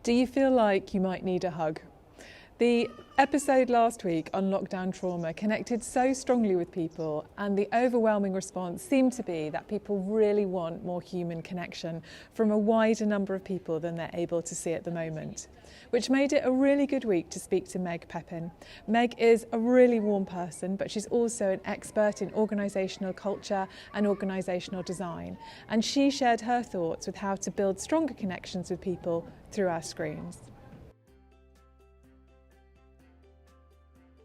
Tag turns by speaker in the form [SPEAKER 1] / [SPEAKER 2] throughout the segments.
[SPEAKER 1] Do you feel like you might need a hug? The episode last week on lockdown trauma connected so strongly with people, and the overwhelming response seemed to be that people really want more human connection from a wider number of people than they're able to see at the moment, which made it a really good week to speak to Meg Pippin. Meg is a really warm person, but she's also an expert in organisational culture and organisational design, and she shared her thoughts with how to build stronger connections with people through our screens.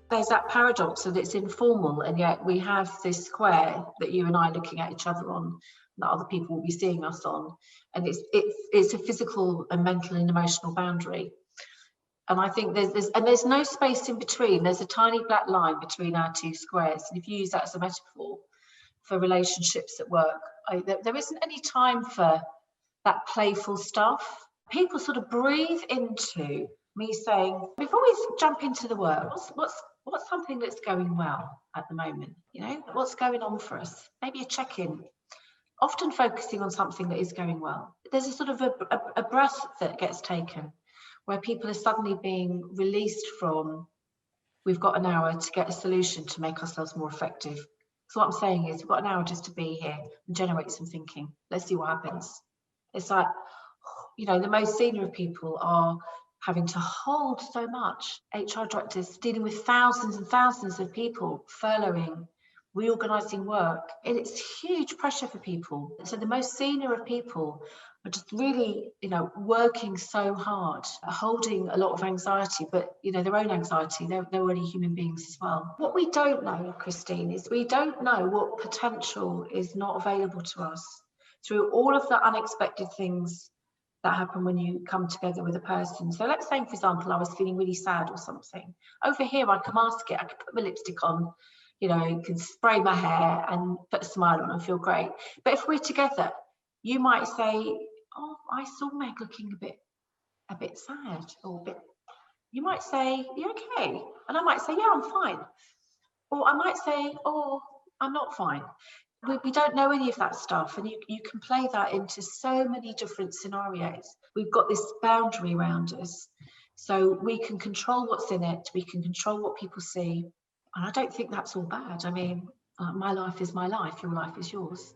[SPEAKER 2] There's that paradox that it's informal, and yet we have this square that you and I are looking at each other on, that other people will be seeing us on, and it's a physical and mental and emotional boundary. And I think there's no space in between. There's a tiny black line between our two squares, and if you use that as a metaphor for relationships at work, there isn't any time for that playful stuff. People sort of breathe into me saying, before we jump into the work, what's something that's going well at the moment? You know, what's going on for us? Maybe a check-in, often focusing on something that is going well. There's a sort of a breath that gets taken where people are suddenly being released from, we've got an hour to get a solution to make ourselves more effective. So what I'm saying is, we've got an hour just to be here and generate some thinking. Let's see what happens. It's like, you know, the most senior of people are having to hold so much. HR directors dealing with thousands and thousands of people, furloughing, reorganising work, and it's huge pressure for people. So the most senior of people are just really, you know, working so hard, holding a lot of anxiety, but, you know, their own anxiety, they're already human beings as well. What we don't know, Christine, is we don't know what potential is not available to us through all of the unexpected things that happen when you come together with a person. So let's say, for example, I was feeling really sad or something. Over here, I can mask it. I can put my lipstick on, you know, can spray my hair and put a smile on and feel great. But if we're together, you might say, oh, I saw Meg looking a bit sad, or a bit. You might say, you okay? And I might say, yeah, I'm fine. Or I might say, oh, I'm not fine. We don't know any of that stuff, and you can play that into so many different scenarios. We've got this boundary around us, so we can control what's in it, we can control what people see, and I don't think that's all bad. I mean, my life is my life, your life is yours.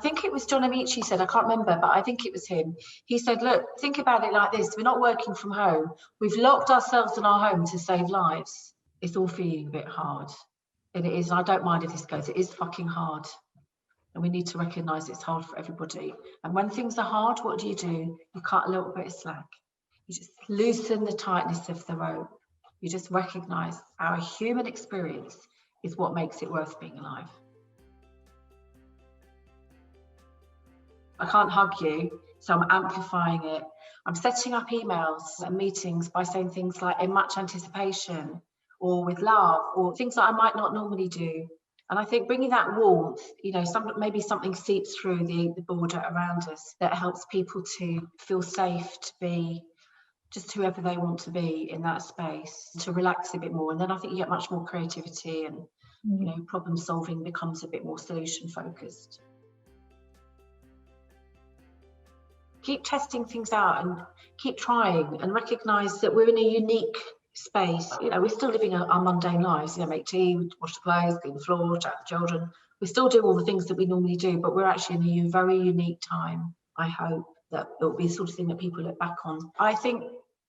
[SPEAKER 2] I think it was John Amici said, I can't remember, but I think it was him. He said, look, think about it like this. We're not working from home. We've locked ourselves in our home to save lives. It's all feeling a bit hard. And it is, and I don't mind if this goes, it is fucking hard. And we need to recognise it's hard for everybody. And when things are hard, what do? You cut a little bit of slack. You just loosen the tightness of the rope. You just recognise our human experience is what makes it worth being alive. I can't hug you, so I'm amplifying it. I'm setting up emails and meetings by saying things like, in much anticipation, or with love, or things that I might not normally do. And I think bringing that warmth, you know, maybe something seeps through the border around us that helps people to feel safe to be just whoever they want to be in that space, to relax a bit more. And then I think you get much more creativity, and you know, problem solving becomes a bit more solution focused. Keep testing things out and keep trying, and recognise that we're in a unique space. You know, we're still living our mundane lives, you know, make tea, wash the clothes, clean the floor, chat with the children. We still do all the things that we normally do, but we're actually in a very unique time. I hope that it will be the sort of thing that people look back on. I think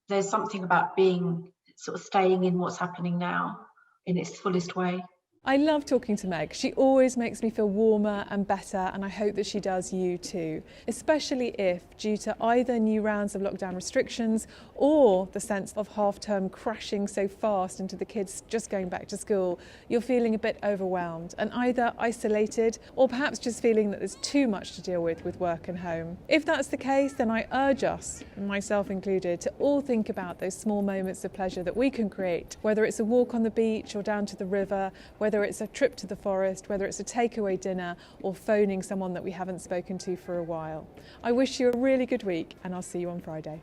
[SPEAKER 2] there's something about being sort of staying in what's happening now in its fullest way.
[SPEAKER 1] I love talking to Meg. She always makes me feel warmer and better, and I hope that she does you too, especially if, due to either new rounds of lockdown restrictions or the sense of half-term crashing so fast into the kids just going back to school, you're feeling a bit overwhelmed and either isolated or perhaps just feeling that there's too much to deal with work and home. If that's the case, then I urge us, myself included, to all think about those small moments of pleasure that we can create, whether it's a walk on the beach or down to the river, whether it's a trip to the forest, whether it's a takeaway dinner or phoning someone that we haven't spoken to for a while. I wish you a really good week, and I'll see you on Friday.